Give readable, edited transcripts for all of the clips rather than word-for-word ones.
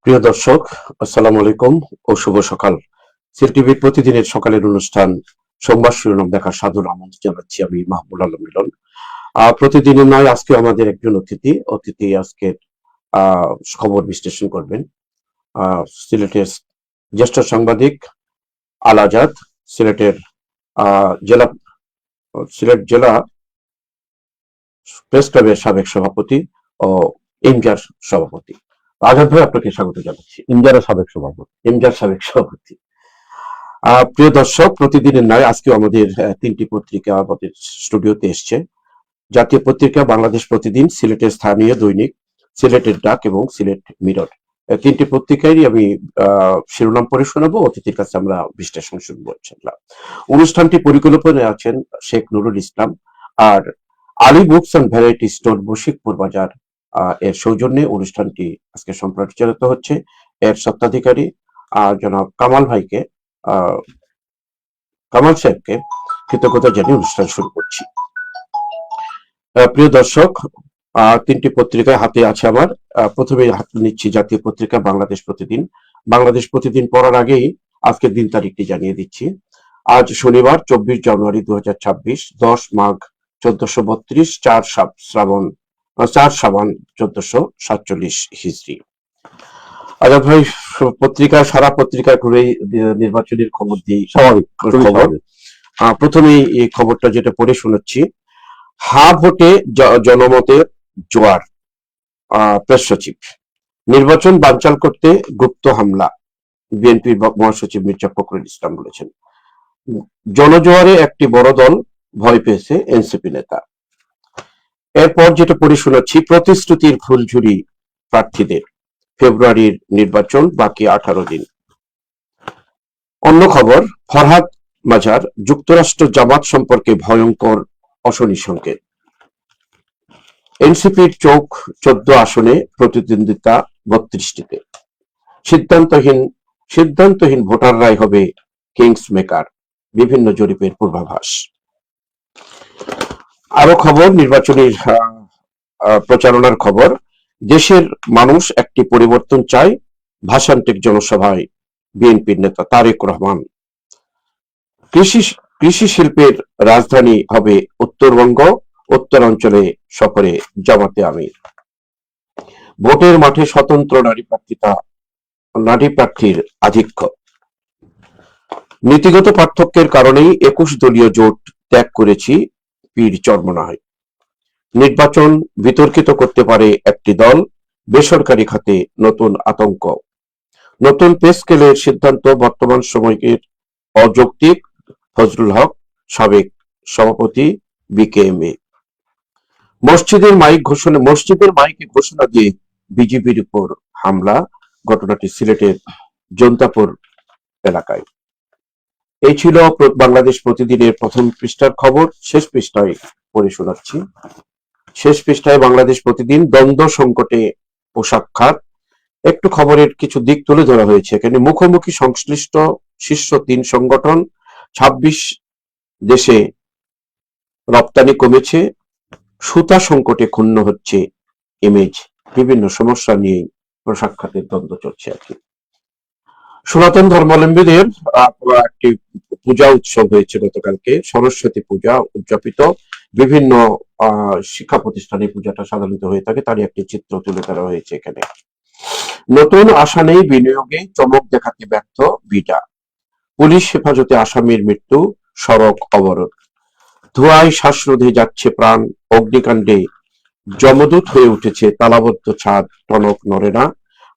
প্রিয় দর্শক, আসসালামু আলাইকুম ও শুভ সকাল। সিল টিভির প্রতিদিনের সকালের অনুষ্ঠান সংবাদ শিরোনাম দেখার সাদর আমন্ত্রণ জানাচ্ছি আমি মাহমুদ আলম মিলন। প্রতিদিনের নয়, আজকে আমাদের একজন অতিথি আজকে খবর বিশ্লেষণ করবেন। সিলেটের জ্যেষ্ঠ সাংবাদিক আল আজাদ, সিলেটের জেলা সিলেট জেলা প্রেস ক্লাবের সাবেক সভাপতি ও ইমজার সভাপতি। আজাদ ভাই, আপনাকে স্বাগত জানাচ্ছি। ইমজার সাবেক সভাপতি। প্রিয় দর্শক, প্রতিদিনের নয়, আজকে আমাদের তিনটি পত্রিকা আমাদের স্টুডিওতে এসছে। জাতীয় পত্রিকা, বাংলাদেশ প্রতিদিন, সিলেটের স্থানীয় দৈনিক, সিলেটের ডাক এবং সিলেট মিরর। তিনটি পত্রিকারই আমি শিরোনাম পড়ে শোনাবো, অতিথির কাছে আমরা বিশ্লেষণ শুনবো ইনশাআল্লাহ। অনুষ্ঠানটি পরিকল্পনায় আছেন শেখ নুরুল ইসলাম। আর Ali books and variety store, Bashikpur Bazar, এর সৌজন্যে অনুষ্ঠানটি আজকে সম্প্রচারিত হচ্ছে। এর স্বত্বাধিকারী জনাব কামাল ভাইকে, কামাল সাহেবকে কৃতজ্ঞতা জানিয়ে অনুষ্ঠান শুরু করছি। প্রিয় দর্শক, তিনটি পত্রিকায় হাতে আছে আমার। প্রথমে হাতে নিচ্ছি জাতীয় পত্রিকা বাংলাদেশ প্রতিদিন। বাংলাদেশ প্রতিদিন পড়ার আগেই আজকের দিন তারিখটি জানিয়ে দিচ্ছি। আজ শনিবার 24 জানুয়ারি 2026, 10 মাঘ 1432, 4 সাবান 1447 হিজরি। আজাদ ভাই, সারা পত্রিকা ঘুরেই নির্বাচনের খবর দিই, স্বাভাবিক খবর। প্রথমেই এই খবরটা যেটা পড়ে শোনাচ্ছি, হা ভোটে জনমতের জোয়ার। প্রেস সচিব, নির্বাচন বানচাল করতে গুপ্ত হামলা, বিএনপির মহাসচিব মির্জা ফখরুল ইসলাম বলেছেন। জনজোয়ারে একটি বড় দল ভয় পেয়েছে এনসিপি নেতা। এরপর যেটা পড়ে শোনাচ্ছি, প্রতিশ্রুতির ফুলঝুরি প্রার্থীদের, ফেব্রুয়ারির নির্বাচন বাকি 18 দিন। অন্য খবর, ফরহাদ মাজার, যুক্তরাষ্ট্র জামাত সম্পর্কে ভয়ঙ্কর অশনি সংকেত। এনসিপির চোখ 14 আসনে, প্রতিদ্বন্দ্বিতা 32টিতে। সিদ্ধান্তহীন ভোটাররাই হবে কিংস মেকার, বিভিন্ন জরিপের পূর্বাভাস। আরো খবর, নির্বাচনী প্রচারণার খবর, দেশের মানুষ একটি পরিবর্তন চায়, ভাষান্তিক জনসভায় বিএনপির নেতা তারেক রহমান। কৃষি শিল্পের রাজধানী হবে উত্তরবঙ্গ, উত্তরাঞ্চলে সফরে জামাতে আমির। ভোটের মাঠে স্বতন্ত্র নারী প্রার্থীর আধিক্য। নীতিগত পার্থক্যের কারণেই 21 দলীয় জোট ত্যাগ করেছি, পীর চরমনায়। নির্বাচন বিতর্কিত করতে পারে একটি দল, বেসরকারি খাতে নতুন আতঙ্ক। নতুন পে স্কেলের সিদ্ধান্ত বর্তমান সময়ের অযৌক্তিক, ফজলুল হক, সাবেক সভাপতি বিকেএমএ। মসজিদের মাইকে ঘোষণা দিয়ে বিজিবির উপর হামলা, ঘটনাটি সিলেটের জন্তাপুর এলাকায়। এই ছিল বাংলাদেশ প্রতিদিনের প্রথম পৃষ্ঠার খবর। শেষ পৃষ্ঠায় পড়ে শোনাচ্ছি। শেষ পৃষ্ঠায় বাংলাদেশ প্রতিদিন, দ্বন্দ্ব সংকটে পোশাক খাত। একটু খবরের কিছু দিক তুলে ধরা হয়েছে এখানে। মুখোমুখি সংশ্লিষ্ট শীর্ষ 3 সংগঠন, 26 দেশে রপ্তানি কমেছে, সুতা সংকটে ক্ষুণ্ণ হচ্ছে ইমেজ। বিভিন্ন সমস্যা নিয়ে পোশাক খাতের দ্বন্দ্ব চলছে আর কি। সনাতন ধর্মাবলম্বীদের একটি পূজা উৎসব হয়েছে গতকালকে, সরস্বতী পূজা উদযাপিত। বিভিন্ন শিক্ষা প্রতিষ্ঠানে পূজাটা সাধারণত হয়ে থাকে, তারই একটি চিত্র তুলে ধরা হয়েছে এখানে। নতুন আশা নেই বিনিয়োগে, চমক দেখাতে ব্যর্থ বিটা। পুলিশ হেফাজতে আসামির মৃত্যু, সড়ক অবরোধ। ধোঁয়ায় শ্বাসরোধে যাচ্ছে প্রাণ, অগ্নিকাণ্ডে যমদূত হয়ে উঠেছে তালাবদ্ধ ছাদ, টনক নড়ে না।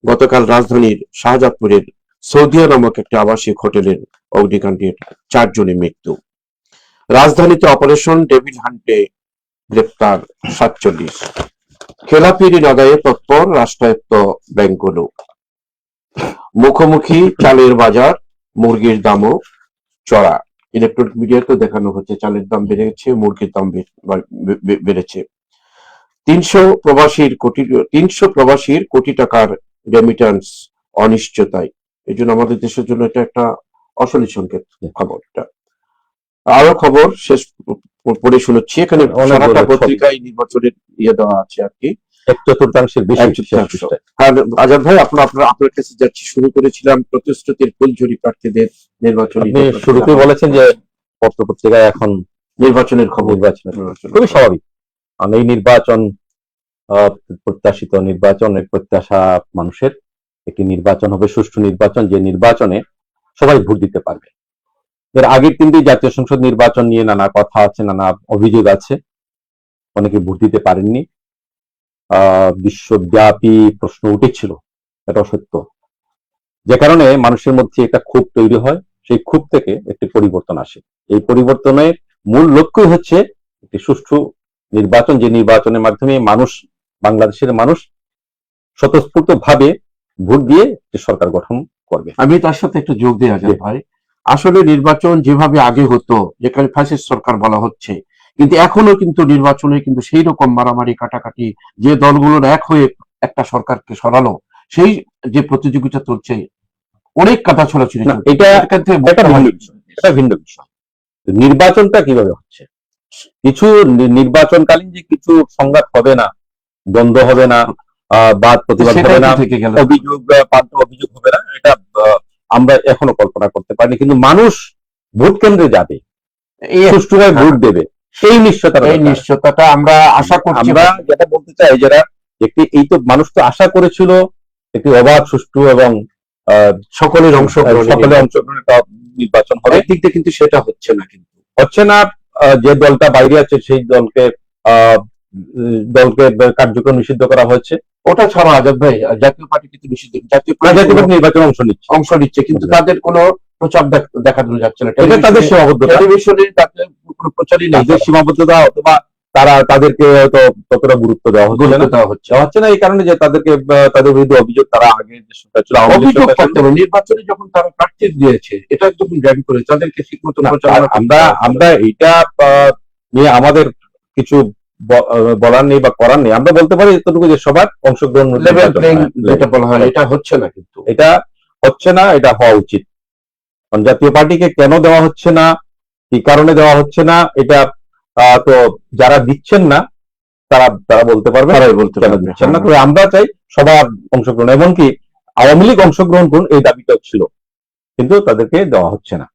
গতকাল রাজধানীর শাহজাদপুরের সৌদিয়া নামক একটি আবাসিক হোটেলের অগ্নিকাণ্ডের 4 জনের মৃত্যু। রাজধানীতে অপারেশন ডেভিল হান্টে গ্রেপ্তার 47। খেলাপি ঋণ আদায়ে তৎপর রাষ্ট্রায়ত্ত ব্যাংকগুলো। মুখোমুখি চালের বাজার, মুরগির দামও চড়া। ইলেকট্রনিক মিডিয়াতে দেখানো হচ্ছে চালের দাম বেড়েছে, মুরগির দাম বেড়েছে। 300 প্রবাসীর কোটি টাকার রেমিটেন্স অনিশ্চয়তায়। এই জন্য আমাদের দেশের জন্য এটা একটা অশনি সংকেত খবরটা। আরো খবর শেষ পড়ে শোনাচ্ছি এখানে। সারাটা পত্রিকায় নির্বাচনের দেওয়া আছে আর কি। 1/4 বেশি। আর আজাদ ভাই, আপনার কাছে যাচ্ছি, শুরু করেছিলাম প্রতিশ্রুতির ফুলঝুরি প্রার্থীদের নির্বাচনী। আপনি শুরুতেই বলেছেন যে পত্র পত্রিকায় এখন নির্বাচনের খবর, খুবই স্বাভাবিক। এই নির্বাচন প্রত্যাশিত নির্বাচন, প্রত্যাশা মানুষের একটি নির্বাচন হবে, সুষ্ঠু নির্বাচন, যে নির্বাচনে সবাই ভোট দিতে পারবে। এর আগের 3টি জাতীয় সংসদ নির্বাচন নিয়ে নানা কথা আছে, নানা অভিযোগ আছে, অনেকে ভোট দিতে পারেননি, বিশ্বব্যাপী প্রশ্ন উঠেছিল, এটা সত্য, যে কারণে মানুষের মধ্যে একটা ক্ষোভ তৈরি হয়। সেই ক্ষোভ থেকে একটি পরিবর্তন আসে। এই পরিবর্তনের মূল লক্ষ্য হচ্ছে একটি সুষ্ঠু নির্বাচন, যে নির্বাচনের মাধ্যমে বাংলাদেশের মানুষ স্বতঃস্ফূর্ত ভাবে ভোট দিয়ে সরকার গঠন করবে। আমি তার সাথে একটু যোগ দিই আজাদ ভাই, আসলে নির্বাচন যেভাবে আগে হতো, যেখানে ফ্যাসিস্ট সরকার বলা হচ্ছে, কিন্তু এখনো কিন্তু নির্বাচনে কিন্তু সেই রকম মারামারি কাটাকাটি, যে দলগুলোর এক হয়ে একটা সরকারকে সরালো, সেই যে প্রতিযোগিতা চলছে, অনেক কথা ছড়াছড়ি, এটা ভিন্ন বিষয়। নির্বাচনটা কিভাবে হচ্ছে, কিছু নির্বাচনকালীন যে কিছু সংঘাত হবে না, দ্বন্দ্ব হবে না, বাদ প্রতিবাদ হবে না, অভিযোগ হবে না, এটা আমরা এখনো কল্পনা করতে পারিনি। কিন্তু মানুষ ভোট কেন্দ্রে যাবে, সুষ্ঠুভাবে ভোট দেবে, সেই নিশ্চয়তাটা আমরা আশা করছি। আমরা যেটা বলতে চাই, যারা এই তো মানুষ তো আশা করেছিল একটি অবাধ, সুষ্ঠু এবং সকলের অংশগ্রহণের নির্বাচন হবে, দিক দিয়ে কিন্তু সেটা হচ্ছে না। যে দলটা বাইরে আছে সেই দলকে কার্যক্রম নিষিদ্ধ করা হয়েছে। ওটা ছাড়া আজাদ ভাই, জাতীয় পার্টি কিন্তু নিষিদ্ধ, জাতীয় পার্টি নির্বাচনে অংশ নিচ্ছে, কিন্তু তাদের কোনো প্রচার দেখানো যাচ্ছে না। এটা তাদের সীমাবদ্ধতা, টেলিভিশনে তাদের কোনো প্রচারই নেই, সীমাবদ্ধতা, অথবা তাদেরকে হয়তো ততটা গুরুত্ব দেওয়া হচ্ছে না। এই কারণে যে তাদের বিরুদ্ধে অভিযোগ, তারা আগে যে সরকার ছিল, অভিযোগ থাকতে হবে। নির্বাচনে যখন তারা প্রার্থী দিয়েছে, এটা যখন জারি করে, তাদেরকে ঠিক মতো প্রচারণা, আমরা এইটা নিয়ে আমাদের কিছু বলার নেই বা করার নেই। আমরা বলতে পারি এতটুকু যে সবার অংশগ্রহণ, যেটা বলা হয়, এটা হচ্ছে না, কিন্তু এটা হচ্ছে না, এটা হওয়া উচিত। কারণ জাতীয় পার্টিকে কেন দেওয়া হচ্ছে না, কি কারণে দেওয়া হচ্ছে না, এটা তো যারা দিচ্ছেন না তারা বলতে পারবে, কেন দিচ্ছেন না। তবে আমরা চাই সবার অংশগ্রহণ, এমনকি আওয়ামী লীগ অংশগ্রহণ করুন, এই দাবিটা ছিল, কিন্তু তাদেরকে দেওয়া হচ্ছে না।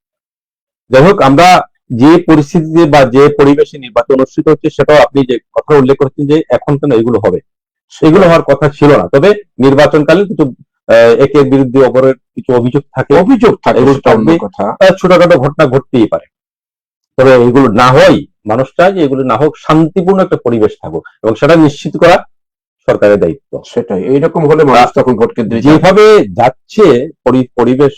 যাই হোক, আমরা যে পরিস্থিতিতে বা যে পরিবেশে নির্বাচন অনুষ্ঠিত হচ্ছে, সেটাও আপনি যে কথা উল্লেখ করেছেন যে এখন কেন এগুলো হবে, সেগুলো হওয়ার কথা ছিল না। তবে নির্বাচনকালীন কিছু একের বিরুদ্ধে অপরের কিছু অভিযোগ থাকে, ছোটখাটো ঘটনা ঘটতেই পারে। তবে এগুলো না হয়, মানুষ চায় যে এগুলো না হোক, শান্তিপূর্ণ একটা পরিবেশ থাকুক, এবং সেটা নিশ্চিত করা সরকারের দায়িত্ব। সেটাই, এইরকম হলে মানুষ তখন ভোট কেন্দ্রে যেভাবে যাচ্ছে পরিবেশ,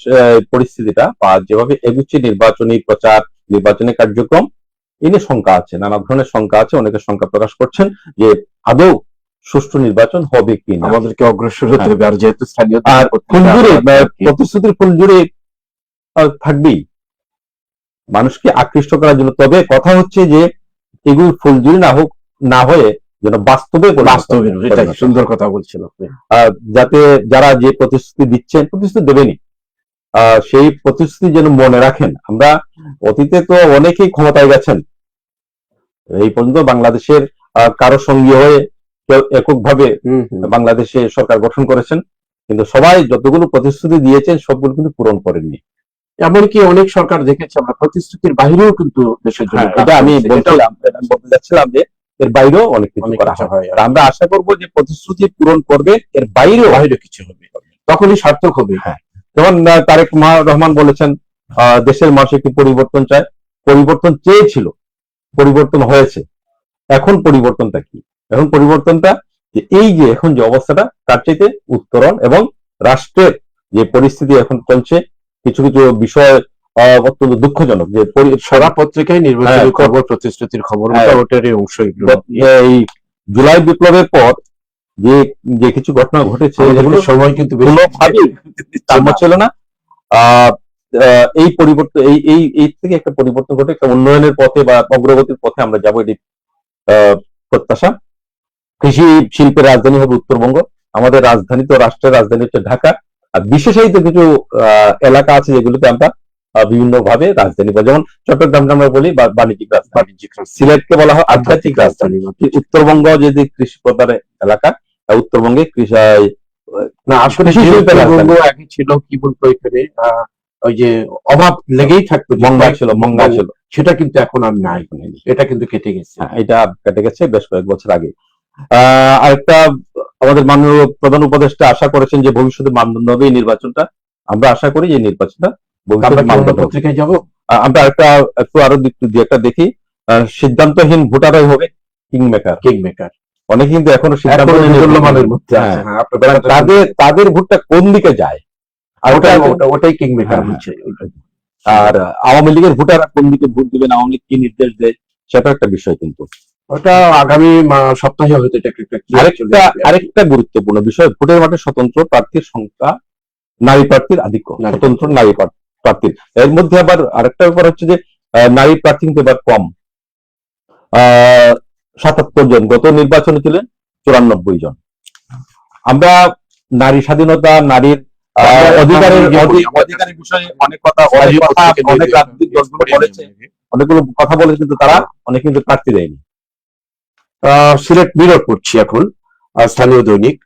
পরিস্থিতিটা, বা যেভাবে এগুচ্ছে নির্বাচনী প্রচার, নির্বাচনী কার্যক্রম, এই নিয়ে শঙ্কা আছে, নানা ধরনের শঙ্কা আছে। অনেকে শঙ্কা প্রকাশ করছেন যে আদৌ সুষ্ঠু নির্বাচন হবে কিনা, আমাদেরকে অগ্রসর হতে হবে। আর যেহেতু স্থানীয় প্রতিশ্রুতির ফুলঝুরি থাকবেই মানুষকে আকৃষ্ট করার জন্য। তবে কথা হচ্ছে যে এগুলো ফুলঝুরি না হয়ে যেন বাস্তবে, সুন্দর কথা বলছেন আপনি, যাতে যারা যে প্রতিশ্রুতি দিচ্ছেন, প্রতিশ্রুতি দেবেনি, সেই প্রতিশ্রুতি যেন মনে রাখেন। আমরা অতীতে তো অনেকেই ক্ষমতায় গেছেন, এই পর্যন্ত বাংলাদেশের কারো সঙ্গী হয়ে এককভাবে বাংলাদেশে সরকার গঠন করেছেন, কিন্তু সবাই যতগুলো প্রতিশ্রুতি দিয়েছেন সবগুলো কিন্তু পূরণ করেননি। এমনকি অনেক সরকার দেখেছি আমরা প্রতিশ্রুতির বাইরেও কিন্তু দেশের জন্য, এটা আমি বলতে যাচ্ছিলাম যে এর বাইরেও অনেক কিছু করা হয়। আর আমরা আশা করবো যে প্রতিশ্রুতি পূরণ করবে, এর বাইরে কিছু হবে, তখনই সার্থক হবে। হ্যাঁ, যেমন তারেক রহমান বলেছেন দেশের মানুষ একটি পরিবর্তন চায়, পরিবর্তন চেয়েছিল, পরিবর্তন হয়েছে। এখন পরিবর্তনটা কি? এখন পরিবর্তনটা এই যে এখন যে অবস্থাটা, তার চাইতে উত্তরণ, এবং রাষ্ট্রের যে পরিস্থিতি এখন চলছে, কিছু কিছু বিষয় অত্যন্ত দুঃখজনক, যে সারা পত্রিকায় নির্বাচনী খবর, প্রতিশ্রুতির খবর, ওটারই অংশ। এই জুলাই বিপ্লবের পর যে কিছু ঘটনা ঘটেছে, এগুলো সময় কিন্তু ছিল না। এই পরিবর্তন, এই থেকে একটা পরিবর্তন ঘটে, একটা উন্নয়নের পথে বা অগ্রগতির পথে আমরা যাবো, এটি প্রত্যাশা। কৃষি শিল্পের রাজধানী হবে উত্তরবঙ্গ, আমাদের রাজধানী তো রাষ্ট্রের রাজধানী হচ্ছে ঢাকা, আর বিশেষায়িত কিছু এলাকা আছে যেগুলোতে আমরা বিভিন্ন ভাবে রাজধানী বলি, যেমন চট্টগ্রামকে আমরা বলি বাণিজ্যিক রাজধানী, সিলেটকে বলা হয় আধ্যাত্মিক রাজধানী, উত্তরবঙ্গ যদি কৃষি প্রধান এলাকা, উত্তরবঙ্গে কৃষি না আসলে কৃষি শিল্পের রাজধানী। উত্তরবঙ্গ আগে ছিল কি বলতো এখানে ওই যে অভাব লেগেই থাকতো, মঙ্গা ছিল, সেটা কিন্তু এখন আর নাই, এটা কিন্তু কেটে গেছে। এটা কেটে গেছে বেশ কয়েক বছর আগে। আরেকটা, আমাদের মাননীয় প্রধান উপদেষ্টা আশা করেছেন যে ভবিষ্যতে মানদণ্ড হবে এই নির্বাচনটা। আমরা আশা করি যে নির্বাচনটা পত্রিকায় যাব। আমরা একটু আরো দু একটা দেখি। সিদ্ধান্তহীন ভোটারই হবে কিংমেকার। অনেকে কিন্তু এখনো সিদ্ধান্ত তাদের ভোটটা কোন দিকে যায়, আর ওটাই কিংমেকার হচ্ছে। আর আওয়ামী লীগের ভোটাররা কোন দিকে ভোট দিবেন, আওয়ামী লীগ কি নির্দেশ দেয়, সেটা একটা বিষয়। কিন্তু ওটা আগামী সপ্তাহে হয়তো আরেকটা গুরুত্বপূর্ণ বিষয়, ভোটের মাঠে স্বতন্ত্র প্রার্থীর সংখ্যা, নারী প্রার্থীর আধিক্য, স্বতন্ত্র নারী প্রার্থীর। এর মধ্যে আবার আরেকটা ব্যাপার হচ্ছে যে নারী প্রার্থী কিন্তু এবার কম, ৭৭ জন, গত নির্বাচনে ছিলেন ৯৪ জন। আমরা নারী স্বাধীনতা, নারীর অধিকারের বিষয়ে অনেক কথা, অনেক রাজনৈতিক দলগুলো বলেছে, অনেকগুলো কথা বলেছে, কিন্তু তারা অনেক কিন্তু প্রার্থী দেয়নি। সিলেট মিরর পড়ছি এখন, স্থানীয় দৈনিক।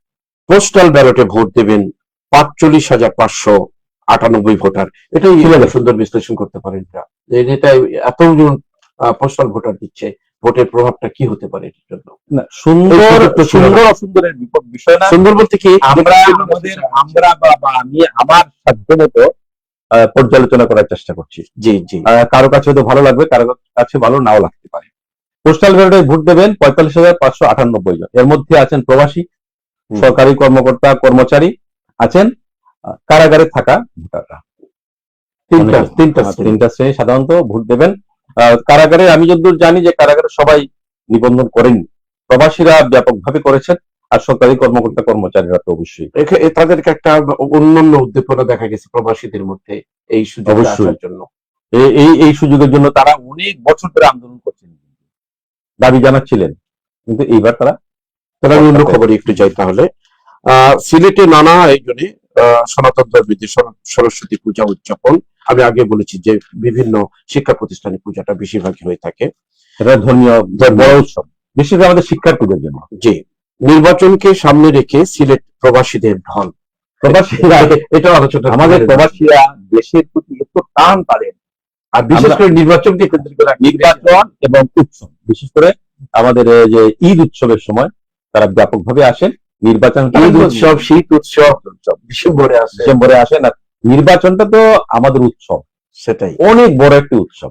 পোস্টাল ব্যালটে ভোট দেবেন ৪৫,৫৯৮ ভোটার। এটাই সুন্দর বিশ্লেষণ করতে পারেন এটা এতজন পোস্টাল ভোটার দিচ্ছে, ভোটের প্রভাবটা কি হতে পারে এটার জন্য? সুন্দর অসুন্দরের বিষয় না, সুন্দর বলতে কি আমরা আমি আমার সাধ্যমতো পর্যালোচনা করার চেষ্টা করছি। জি জি, কারো কাছে তো ভালো লাগবে, কারো কাছে ভালো নাও লাগতে পারে। পোস্টাল ব্যালটে ভোট দেবেন ৪৫,৫৯৮ জন। এর মধ্যে আছেন প্রবাসী, সরকারি কর্মকর্তা কর্মচারী, আছেন কারাগারে থাকা ভোটাররা। তিনটা শ্রেণী সাধারণত ভোট দেবেন। কারাগারে আমি যতদূর জানি যে কারাগারে সবাই নিবন্ধন করেননি, প্রবাসীরা ব্যাপকভাবে করেছেন, আর সরকারি কর্মকর্তা কর্মচারীরা তো অবশ্যই। তাদেরকে একটা অন্যান্য উদ্দীপনা দেখা গেছে প্রবাসীদের মধ্যে এই সুযোগের জন্য। এই সুযোগের জন্য তারা অনেক বছর ধরে আন্দোলন করছেন, দাবি জানাচ্ছিলেন, কিন্তু এইবার তারা অন্য খবরে একটু যাই তাহলে। সিলেটে নানা আয়োজনে সনাতন ধর্মীদের সরস্বতী পূজা উদযাপন। আমি আগে বলেছি যে বিভিন্ন শিক্ষা প্রতিষ্ঠানে পূজাটা বেশিরভাগই হয়ে থাকে, এটা ধর্মীয় বড় উৎসব, বিশেষ করে আমাদের শিক্ষার্থীদের জন্য। জি, নির্বাচনকে সামনে রেখে সিলেট প্রবাসীদের ঢল। প্রবাসীরা, এটা আলোচনা, আমাদের প্রবাসীরা দেশের প্রতি এত টান তাদের, আর বিশেষ করে নির্বাচনকে কেন্দ্র করে, নির্বাচন এবং উৎসব, বিশেষ করে আমাদের যে ঈদ উৎসবের সময় তারা ব্যাপকভাবে আসেন। নির্বাচন, ঈদ উৎসব, শীত উৎসব ডিসেম্বরে আসে না, নির্বাচনটা তো আমাদের উৎসব, সেটাই অনেক বড় একটি উৎসব,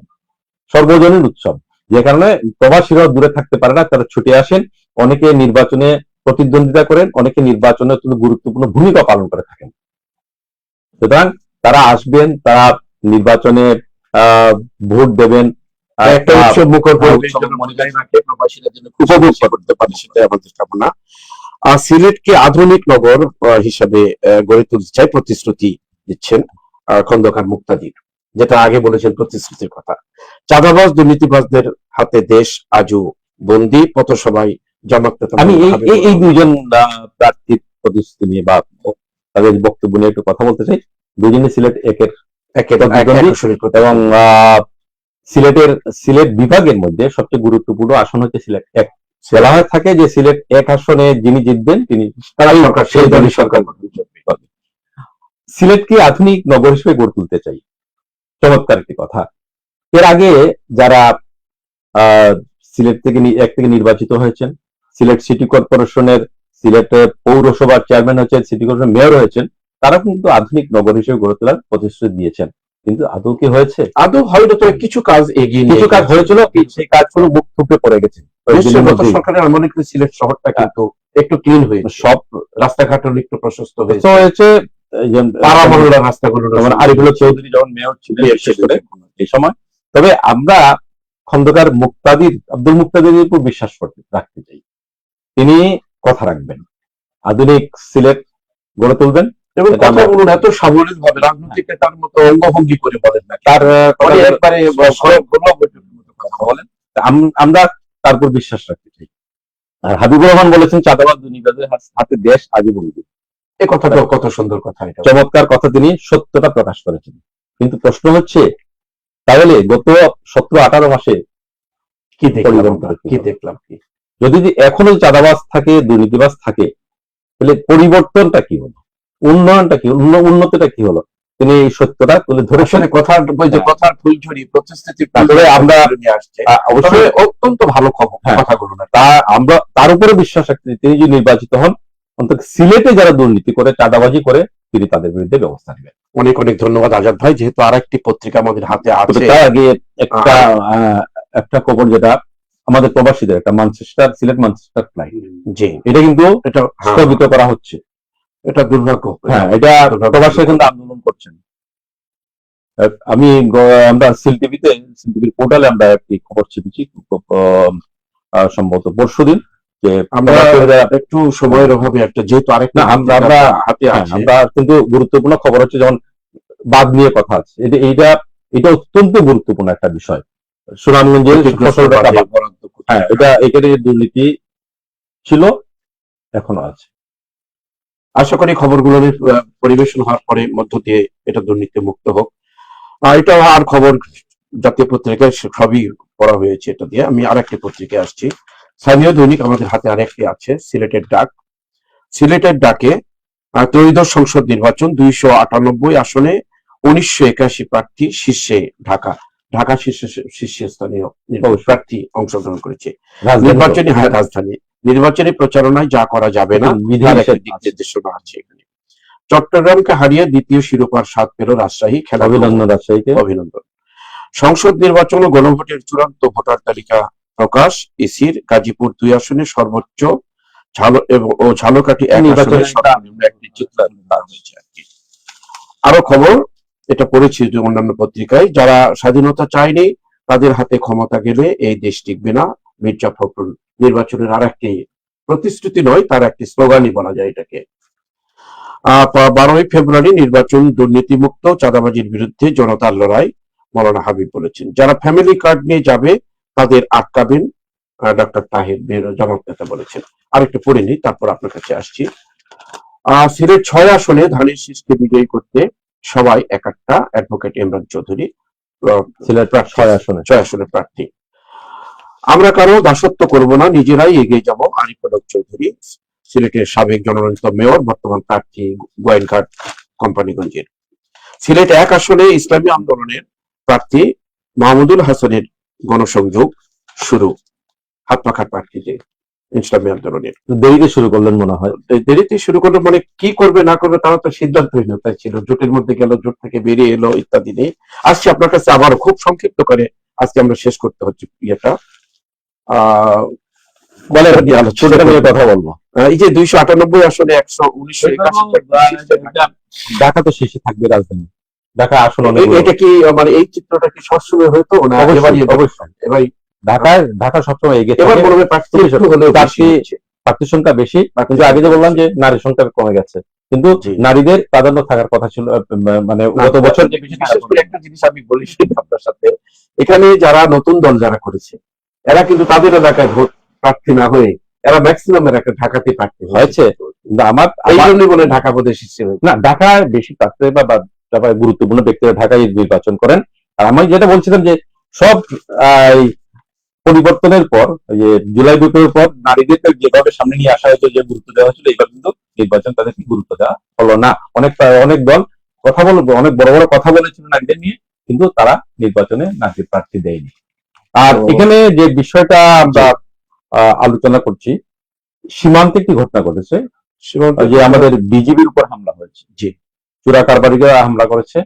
সর্বজনীন উৎসব, যে কারণে প্রবাসীরাও দূরে থাকতে পারে না, তারা ছুটে আসেন। অনেকে নির্বাচনে প্রতিদ্বন্দ্বিতা করেন, অনেকে নির্বাচনে গুরুত্বপূর্ণ ভূমিকা পালন করে থাকেন। সুতরাং তারা আসবেন, তারা নির্বাচনে ভোট দেবেন, একটা উৎসব মুখর উপভোগ করতে পারে, সেটাই আমাদের কামনা। সিলেটকে আধুনিক নগর হিসাবে গড়ে তুলতে চাই প্রতিশ্রুতি দিচ্ছেন খন্দকার মুক্তাদির, যেটা আগে বলেছেন প্রতিশ্রুতির কথা। চাঁদাবাজ দুর্নীতিবাজদের হাতে দেশ আজও বন্দী, পথসভায় জমাতে। আমি এই দুজন প্রার্থীর প্রতিশ্রুতি নিয়ে বা তাদের বক্তব্য নিয়ে একটু কথা বলতে চাই। দুজনে সিলেট একের এবং সিলেট বিভাগের মধ্যে সবচেয়ে গুরুত্বপূর্ণ আসন হচ্ছে সিলেট এক। বলা হয়ে থাকে যে সিলেট এক আসনে যিনি জিতবেন তিনি সেই দলের সরকার। সিলেটকে আধুনিক নগর হিসেবে গড়ে তুলতে চাই, চমৎকার একটি কথা। এর আগে যারা সিলেট থেকে নির্বাচিত হয়েছেন, সিলেট সিটি কর্পোরেশনের, সিলেট পৌরসভার চেয়ারম্যান হয়েছেন, সিটি কর্পোরেশন মেয়র হয়েছেন, তারা কিন্তু আধুনিক নগর হিসেবে গড়ে তোলার প্রতিশ্রুতি দিয়েছেন, কিন্তু আদৌ কি হয়েছে? আদৌ হয়তো কিছু কাজ কিছু কাজ হয়েছিল, সেই কাজগুলো মুখ থুবড়ে পড়ে গেছে। সরকারের মনে করি সিলেট শহরটা কিন্তু একটু ক্লিন হয়েছে, সব রাস্তাঘাট একটু প্রশস্ত হয়েছে। রাস্তাগুলো আরিফুল চৌধুরী যখন মেয়র ছিলেন এই সময়। তবে আমরা খন্দকার আব্দুল মুক্তাদির উপর বিশ্বাস রাখতে চাই, তিনি কথা রাখবেন, আধুনিক সিলেট গড়ে তুলবেন এবং কথাগুলো এত সাবলীল ভাবে রাজনৈতিক তার মতো অঙ্গভঙ্গি করে বলেন না, তার একবারে বলেন, আমরা তার উপর বিশ্বাস রাখতে চাই। আর হাবিবুর রহমান বলেছেন চাঁদাবাজ দুর্নীতিবাজদের হাতে দেশ আজও বন্দী। এই কথাটা কত সুন্দর কথা, চমৎকার কথা, তিনি সত্যটা প্রকাশ করেছেন। কিন্তু প্রশ্ন হচ্ছে, তাহলে গত 17-18 মাসে কি দেখলাম, যদি এখনো চাঁদাবাজ থাকে, দুর্নীতিবাজ থাকে, তাহলে পরিবর্তনটা কি হলো, উন্নয়নটা কি, উন্নতিটা কি হলো, তিনি এই সত্যটা তুলে ধরেছেন। কথার ফুলঝুরি প্রতিশ্রুতি আমরা আসছে, অবশ্যই অত্যন্ত ভালো খবর কথাগুলো না, আমরা তার উপরে বিশ্বাস রাখছি তিনি যদি নির্বাচিত হন, অন্তত সিলেটে যারা দুর্নীতি করে, চাঁদাবাজি করে, তিনি তাদের বিরুদ্ধে ব্যবস্থা নেবেন। অনেক অনেক ধন্যবাদ আজাদ ভাই। যেহেতু আরেকটি পত্রিকা আমাদের হাতে আছে, তার আগে একটা খবর, যেটা আমাদের প্রবাসীদের একটা সিলেট ম্যানচেস্টার ফ্লাইট, জি, এটা কিন্তু স্থগিত করা হচ্ছে। এটা দুর্ভাগ্য। হ্যাঁ, এটা প্রবাসীরা কিন্তু আন্দোলন করছেন। আমরা সিলটিভির পোর্টালে আমরা একটি খবর ছেপেছি সম্ভবত পরশুদিন, যে আমরা একটু সময়ের অভাবে একটা, যেহেতু আরেকটা আমরা হাতে আছে, আমরা কিন্তু গুরুত্বপূর্ণ খবর হচ্ছে, যেমন বাদ নিয়ে কথা আছে, এটা অত্যন্ত গুরুত্বপূর্ণ একটা বিষয়। সুনামগঞ্জের হ্যাঁ, এটা এখানে দুর্নীতি ছিল, এখনো আছে। আশা করি খবরগুলো পরিবেশন হওয়ার পরে মধ্য দিয়ে এটা দুর্নীতি মুক্ত হোক। এটা আর খবর জাতীয় পত্রিকায় সবই পড়া হয়েছে এটা দিয়ে। আমি আরেকটি পত্রিকায় আসছি, স্থানীয় দৈনিক আমাদের হাতে আরেকটি আছে, সিলেটের ডাক। সিলেটের ডাকে ত্রয়োদশ সংসদ নির্বাচন, 298 আসনে 1981 প্রার্থী শীর্ষে ঢাকা শীর্ষস্থানীয় প্রার্থী অংশগ্রহণ করেছে। রাজধানী নির্বাচনী প্রচারণায় যা করা যাবে না তার দিক নির্দেশনা আছে এখানে। চট্টগ্রামকে হারিয়ে দ্বিতীয় শিরোপার স্বাদ পেল রাজশাহী, খেলা রাজশাহীকে অভিনন্দন। সংসদ নির্বাচন ও গণভোটের চূড়ান্ত ভোটার তালিকা প্রকাশ, ইসির গাজীপুর 2 আসনে সর্বোচ্চ ঝালকাঠি 1 আসনে একটি চিত্র হয়েছে। আরো খবর এটা পড়েছি যে অন্যান্য পত্রিকায়, যারা স্বাধীনতা চায়নি তাদের হাতে ক্ষমতা গেলে এই দেশ টিকবে না, মির্জা ফখরুল। নির্বাচনের আর একটি প্রতিশ্রুতি নয়, তার একটি স্লোগানই বলা যায় এটাকে। 12ই ফেব্রুয়ারি নির্বাচন দুর্নীতিমুক্ত, চাঁদাবাজির বিরুদ্ধে জনতার লড়াই, মৌলানা হাবিব বলেছেন। যারা ফ্যামিলি কার্ড নিয়ে যাবে তাদের আটকাবেন, ডক্টর তাহির জামাত নেতা বলেছেন। আরেকটু পড়ে নিই, তারপর আপনার কাছে আসছি। সিলেট 6 আসনে ধানের শীষকে বিজয়ী করতে সবাই একাট্টা, অ্যাডভোকেট ইমরান চৌধুরী সিলেট 6 আসনের প্রার্থী। আমরা কারো দাসত্ব করব না, নিজেরাই এগিয়ে যাব, আরিফ চৌধুরী, সিলেটের সাবেক জনরঞ্জিত মেয়র, বর্তমান প্রার্থী গোয়েনঘাট কোম্পানিগঞ্জের। সিলেট 1 আসনে ইসলামী আন্দোলনের প্রার্থী মাহমুদুল হাসানের গণসংযোগ শুরু, হাত পাখার প্রার্থীতে ইসলামী আন্দোলনের। দেরিতে শুরু করলেন মনে হয়। দেরিতে শুরু করলো মানে কি করবে না করবে তারা তো সিদ্ধান্তহীনতাই ছিল, জোটের মধ্যে গেল, জোট থেকে বেরিয়ে এলো ইত্যাদি নেই। আসছি আপনার কাছে আবার খুব সংক্ষিপ্ত করে, আজকে আমরা শেষ করতে হচ্ছে ইয়েটা, কথা বলবো। এই যে 298 আসনে 1981 ঢাকা তো শেষে থাকবে, রাজধানী ঢাকা আসন। এটা কি মানে এই চিত্রটা কি সবসময় হয়তো না? অবশ্যই এবার ঢাকা সবসময় এগিয়ে, এবার মনে হয় প্রার্থীর সংখ্যা বেশি, কিন্তু আগে যে বললাম যে নারীর সংখ্যা কমে গেছে, কিন্তু নারীদের প্রাধান্য থাকার কথা ছিল। মানে গত বছর যে বিশেষ করে একটা জিনিস আমি বলি আপনার সাথে, এখানে যারা নতুন দল যারা করেছে এরা কিন্তু তাদের এলাকায় ভোট প্রার্থী না হয়ে এরা ম্যাক্সিমাম একটা ঢাকাতে প্রার্থী হয়েছে। আমার বলে ঢাকা প্রদেশ হিসেবে না, ঢাকায় বেশি প্রার্থী বা গুরুত্বপূর্ণ ব্যক্তিরা ঢাকায় নির্বাচন করেন। আর আমি যেটা বলছিলাম যে সব পরিবর্তনের পর, যে জুলাই বিপ্লবের পর নারীদেরকে যেভাবে সামনে নিয়ে আসা হয়েছে, যে গুরুত্ব দেওয়া হয়েছিল, এবার কিন্তু নির্বাচন তাদেরকে গুরুত্ব দেওয়া হলো না। অনেক দল কথা বলবো, অনেক বড় বড় কথা বলেছিল নারীদের নিয়ে, কিন্তু তারা নির্বাচনে নারী প্রার্থী দেয়নি। আর এখানে যে বিষয়টা আমরা আলোচনা করছি, সীমান্তে একটি ঘটনা ঘটেছে, যে আমাদের বিজিবির উপর হামলা হয়েছে, যে চোরা কারবারিরা হামলা করেছে।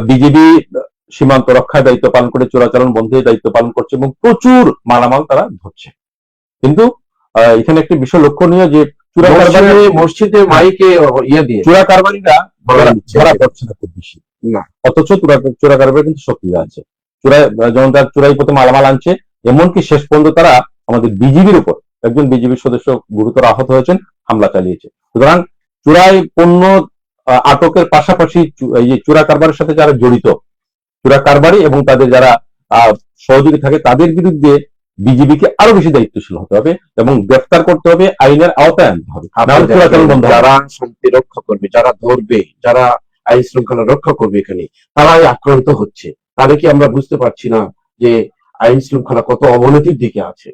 বিজিবি সীমান্ত রক্ষার দায়িত্ব পালন করে, চোরাচালান বন্ধের দায়িত্ব পালন করছে এবং প্রচুর মালামাল তারা ধরছে। কিন্তু এখানে একটি বিষয় লক্ষণীয়, যে চোরা কারবারি মসজিদে মাইকে দিয়ে চোরা কারবারিরা ধরা পড়ছে না খুব বেশি, না, অথচ চোরা কারবারি কিন্তু সক্রিয় আছে। যেমন তার চোরাই পথে মালামাল আনছে, এমনকি শেষ পর্যন্ত তারা আমাদের বিজিবির উপর, একজন বিজিবির সদস্য গুরুতর আহত হয়েছেন, হামলা চালিয়েছে। সুতরাং চোরাই পণ্য আটকের পাশাপাশি এই যে চোরা কারবারের সাথে যারা জড়িত, চোরা কারবারি এবং তাদের যারা সহযোগী থাকে, তাদের বিরুদ্ধে বিজিবিকে আরো বেশি দায়িত্বশীল হতে হবে এবং গ্রেফতার করতে হবে, আইনের আওতায় আনতে হবে। যারা শান্তি রক্ষা করবে, যারা ধরবে, যারা আইন শৃঙ্খলা রক্ষা করবে, এখানে তারাই আক্রান্ত হচ্ছে। তাহলে কি আমরা বুঝতে পারছি না যে আইন শৃঙ্খলা কত অবনতির দিকে আছে?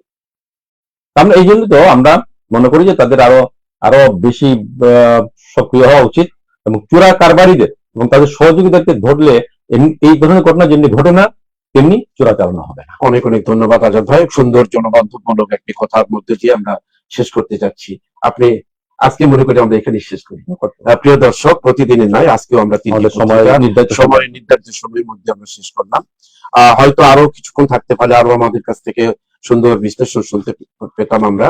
আমরা এই জন্য তো আমরা মনে করি যে তাদের আরো আরো বেশি সক্রিয় হওয়া উচিত, এবং চোরা কারবারিদের এবং তাদের সহযোগিতাকে ধরলে এই ধরনের ঘটনা যেমনি ঘটে না তেমনি চোরাচালানো হবে না। অনেক অনেক ধন্যবাদ আজাদ ভাই, সুন্দর জনবান্ধবমূলক একটি কথার মধ্যে দিয়ে আমরা শেষ করতে যাচ্ছি। আপনি আজকে মনে করি আমরা এখানে শেষ করি। প্রিয় দর্শক, প্রতিদিনের নয়, আজকেও আমরা সময় নির্ধারিত সময়ের মধ্যে আমরা শেষ করলাম। হয়তো আরো কিছুক্ষণ থাকতে পারে, আরো আমাদের কাছ থেকে সুন্দর বিশ্লেষণ শুনতে পেতাম আমরা।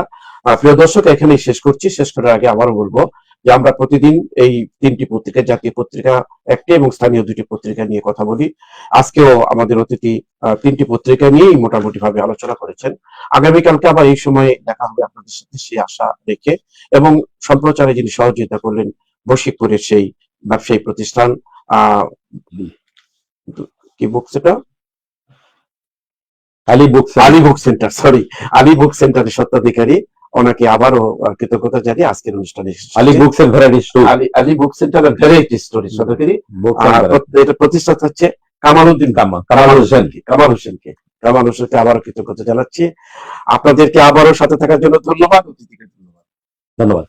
প্রিয় দর্শক, এখানেই শেষ করছি। শেষ করার আগে আবারও বলবো যে আমরা প্রতিদিন এই 3টি পত্রিকা, জাতীয় পত্রিকা একটি এবং স্থানীয় 2টি পত্রিকা নিয়ে কথা বলি। আজকেও আমাদের অতিথি 3টি পত্রিকা নিয়েই মোটামুটি ভাবে আলোচনা করেছেন। আগামীকালকে আবার এই সময় দেখা হবে আপনাদের সাথে, সেই আশা রেখে। এবং সম্প্রচারে যিনি সহযোগিতা করলেন বশিকপুরের সেই ব্যবসায়ী প্রতিষ্ঠান কি বুক সেটা Ali book center, Ali book সেন্টারের স্বত্বাধিকারী, ওনাকে আবারও কৃতজ্ঞতা জানিয়ে আজকের অনুষ্ঠানে Ali books and variety store, Ali book center variety স্টোরি স্বত্বাধিকারী। এটা প্রতিষ্ঠাতা হচ্ছে কামাল হোসেনকে আবারও কৃতজ্ঞতা জানাচ্ছি। আপনাদেরকে আবারও সাথে থাকার জন্য ধন্যবাদ, অতিথিকে ধন্যবাদ।